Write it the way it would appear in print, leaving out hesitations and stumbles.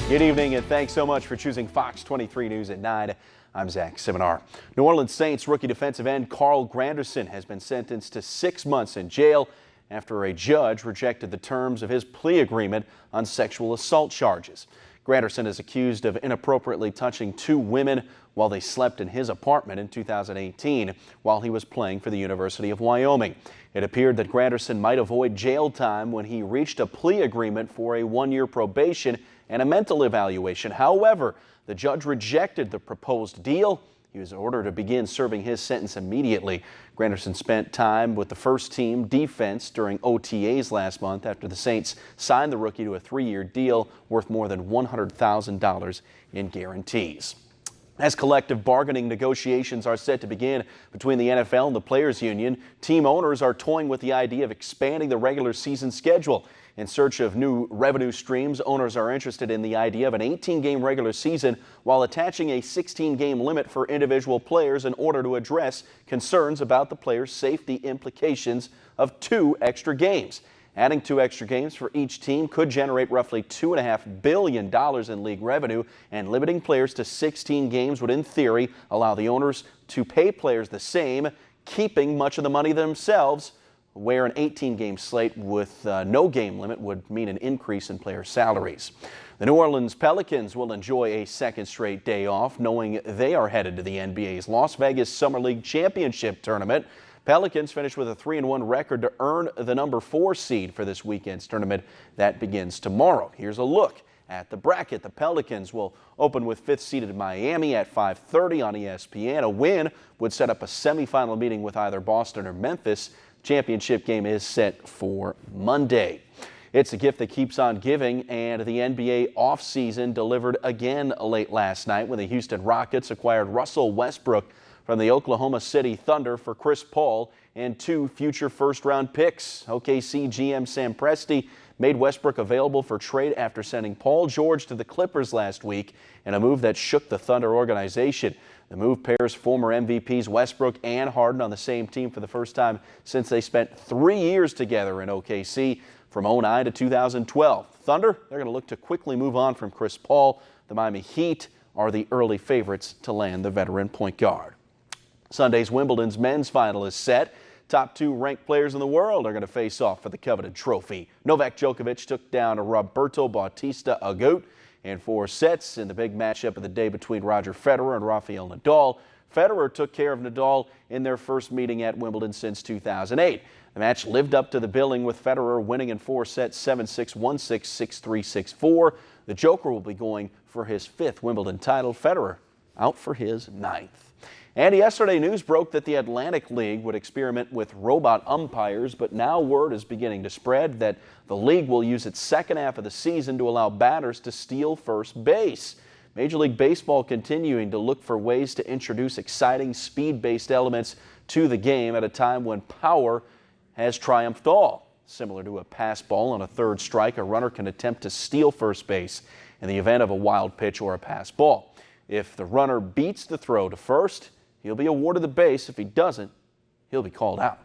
Good evening, and thanks so much for choosing Fox 23 News at 9. I'm Zach Simonar. New Orleans Saints rookie defensive end Carl Granderson has been sentenced to 6 months in jail after a judge rejected the terms of his plea agreement on sexual assault charges. Granderson is accused of inappropriately touching 2 women while they slept in his apartment in 2018 while he was playing for the University of Wyoming. It appeared that Granderson might avoid jail time when he reached a plea agreement for a 1-year probation and a mental evaluation. However, the judge rejected the proposed deal. He was ordered to begin serving his sentence immediately. Granderson spent time with the first team defense during OTAs last month after the Saints signed the rookie to a 3-year deal worth more than $100,000 in guarantees. As collective bargaining negotiations are set to begin between the NFL and the Players Union, team owners are toying with the idea of expanding the regular season schedule. In search of new revenue streams, owners are interested in the idea of an 18-game regular season while attaching a 16-game limit for individual players in order to address concerns about the players' safety implications of 2 extra games. Adding 2 extra games for each team could generate roughly $2.5 billion in league revenue, and limiting players to 16 games would, in theory, allow the owners to pay players the same, keeping much of the money themselves, where an 18-game slate with no game limit would mean an increase in player salaries. The New Orleans Pelicans will enjoy a second straight day off, knowing they are headed to the NBA's Las Vegas Summer League Championship Tournament. Pelicans finished with a 3-1 record to earn the number 4 seed for this weekend's tournament that begins tomorrow. Here's a look at the bracket. The Pelicans will open with 5th-seeded Miami at 5:30 on ESPN. A win would set up a semifinal meeting with either Boston or Memphis. Championship game is set for Monday. It's a gift that keeps on giving, and the NBA offseason delivered again late last night when the Houston Rockets acquired Russell Westbrook from the Oklahoma City Thunder for Chris Paul and 2 future first-round picks. OKC GM Sam Presti made Westbrook available for trade after sending Paul George to the Clippers last week in a move that shook the Thunder organization. The move pairs former MVPs Westbrook and Harden on the same team for the first time since they spent 3 years together in OKC from 2009 to 2012. Thunder, they're going to look to quickly move on from Chris Paul. The Miami Heat are the early favorites to land the veteran point guard. Sunday's Wimbledon's men's final is set. Top 2 ranked players in the world are going to face off for the coveted trophy. Novak Djokovic took down Roberto Bautista Agut in 4 sets in the big matchup of the day between Roger Federer and Rafael Nadal. Federer took care of Nadal in their first meeting at Wimbledon since 2008. The match lived up to the billing, with Federer winning in 4 sets 7-6, 1-6, 6-3, 6-4. The Joker will be going for his 5th Wimbledon title. Federer out for his 9th. And yesterday, news broke that the Atlantic League would experiment with robot umpires, but now word is beginning to spread that the league will use its second half of the season to allow batters to steal first base. Major League Baseball continuing to look for ways to introduce exciting speed-based elements to the game at a time when power has triumphed all. Similar to a pass ball on a 3rd strike, a runner can attempt to steal first base in the event of a wild pitch or a pass ball. If the runner beats the throw to first, he'll be awarded the base. If he doesn't, he'll be called out.